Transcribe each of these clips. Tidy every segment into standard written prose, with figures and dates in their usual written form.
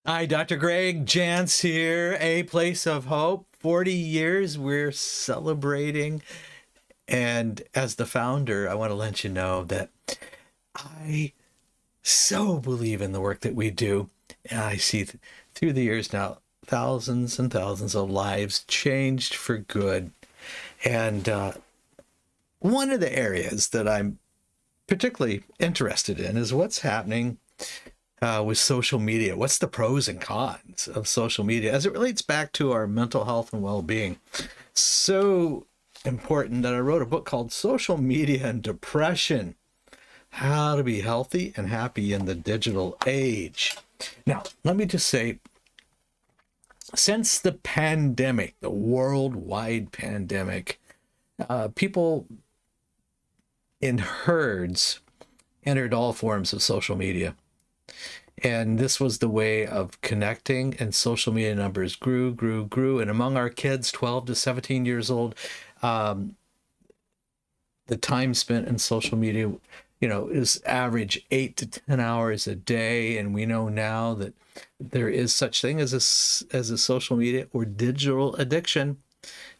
Hi, Dr. Greg Jantz here, A Place of Hope. 40 years we're celebrating. And as the founder, I want to let you know that I so believe in the work that we do. And I see through the years now, thousands and thousands of lives changed for good. And one of the areas that I'm particularly interested in is what's happening with social media. What's the pros and cons of social media as it relates back to our mental health and well-being? So important that I wrote a book called Social Media and Depression: How to Be Healthy and Happy in the Digital Age. Now, let me just say, since the pandemic, the worldwide pandemic, people in herds entered all forms of social media. And this was the way of connecting, and social media numbers grew. And among our kids, 12 to 17 years old, um, the time spent in social media, is average 8 to 10 hours a day. And we know now that there is such thing as a social media or digital addiction.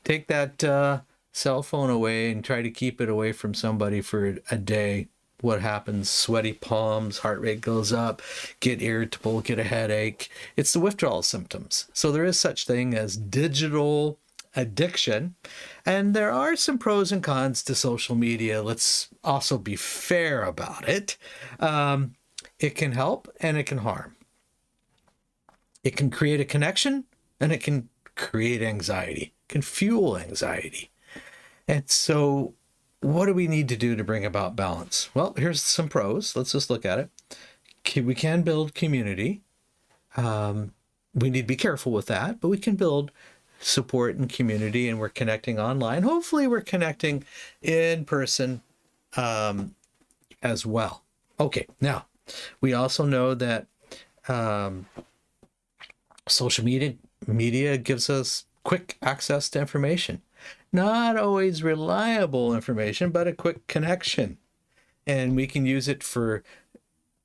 Take that cell phone away and try to keep it away from somebody for a day. What happens? Sweaty palms, heart rate goes up, get irritable, get a headache. It's the withdrawal symptoms. So there is such thing as digital addiction. And there are some pros and cons to social media. Let's also be fair about it. It can help and it can harm. It can create a connection and it can create anxiety, can fuel anxiety. And so what do we need to do to bring about balance? Well, here's some pros. Let's just look at it. We can build community. We need to be careful with that, but we can build support and community, and we're connecting online. Hopefully we're connecting in person as well. Okay, now we also know that social media gives us quick access to information. Not always reliable information, but a quick connection. And we can use it for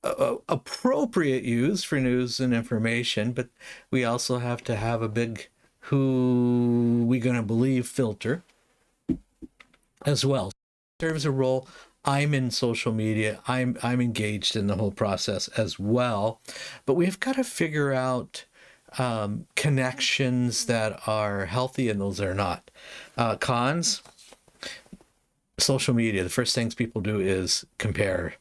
appropriate use for news and information, but we also have to have a big who we going to believe filter as well. It serves a role. I'm in social media. I'm engaged in the whole process as well. But we've got to figure out connections that are healthy and those that are not. Cons: social media, the first things people do is compare.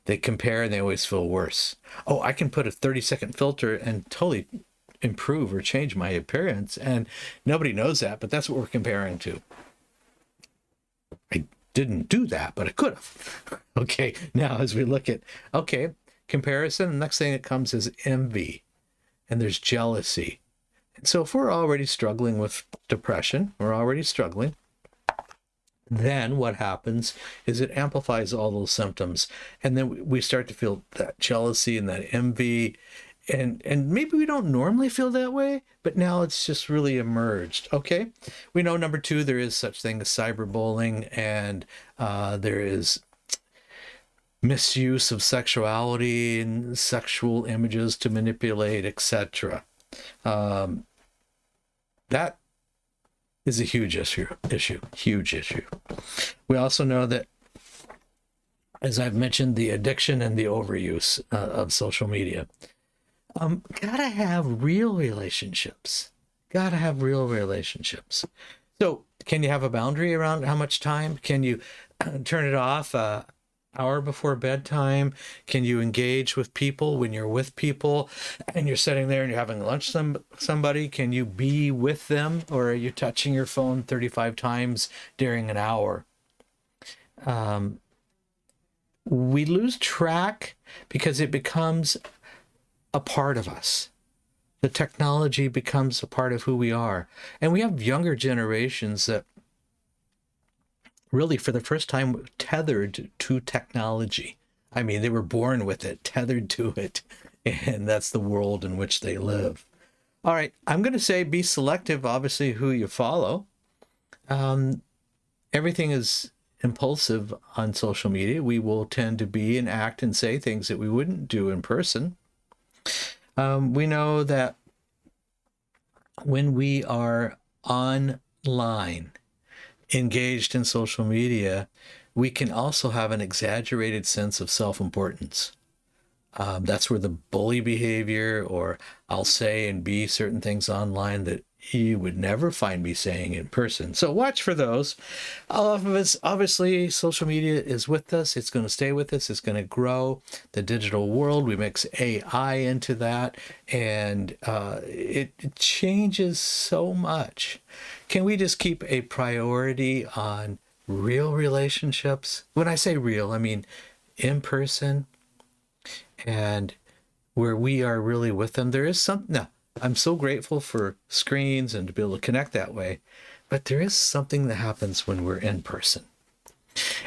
They compare and they always feel worse. Oh, I can put a 30-second filter and totally improve or change my appearance. And nobody knows that, but that's what we're comparing to. I didn't do that, but I could have. Okay, now as we look at, comparison, the next thing that comes is envy, and there's jealousy. And so if we're already struggling with depression, we're already struggling, then what happens is it amplifies all those symptoms. And then we start to feel that jealousy and that envy. And maybe we don't normally feel that way, but now it's just really emerged. Okay. We know, number two, there is such thing as cyberbullying, and there is misuse of sexuality and sexual images to manipulate, etc. That is a huge issue, huge issue. We also know that, as I've mentioned, the addiction and the overuse of social media. Gotta have real relationships. Gotta have real relationships. So can you have a boundary around how much time? Can you turn it off hour before bedtime? Can you engage with people when you're with people and you're sitting there and you're having lunch with somebody? Can you be with them, or are you touching your phone 35 times during an hour? We lose track because it becomes a part of us. The technology becomes a part of who we are. And we have younger generations that really, for the first time, tethered to technology. I mean, they were born with it, tethered to it, and that's the world in which they live. All right, I'm going to say be selective, obviously, who you follow. Everything is impulsive on social media. We will tend to be and act and say things that we wouldn't do in person. We know that when we are online, engaged in social media, we can also have an exaggerated sense of self-importance. That's where the bully behavior, or I'll say and be certain things online that you would never find me saying in person. So watch for those. All of us, obviously, social media is with us. It's going to stay with us. It's going to grow. The digital world, we mix AI into that, and it changes so much. Can we just keep a priority on real relationships? When I say real, I mean in person, and where we are really with them. There is something. Now, I'm so grateful for screens and to be able to connect that way, but there is something that happens when we're in person.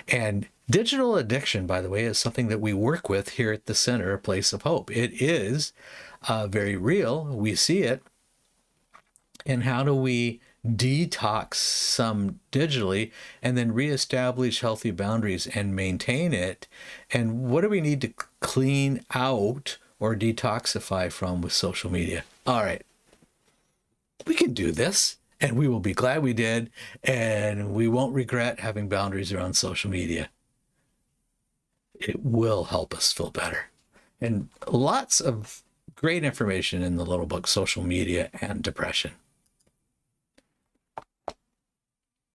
And digital addiction, by the way, is something that we work with here at the Center, a Place of Hope. It is very real. We see it. And how do we detox some digitally and then reestablish healthy boundaries and maintain it? And what do we need to clean out or detoxify from with social media? All right, we can do this, and we will be glad we did, and we won't regret having boundaries around social media. It will help us feel better. And lots of great information in the little book, Social Media and Depression.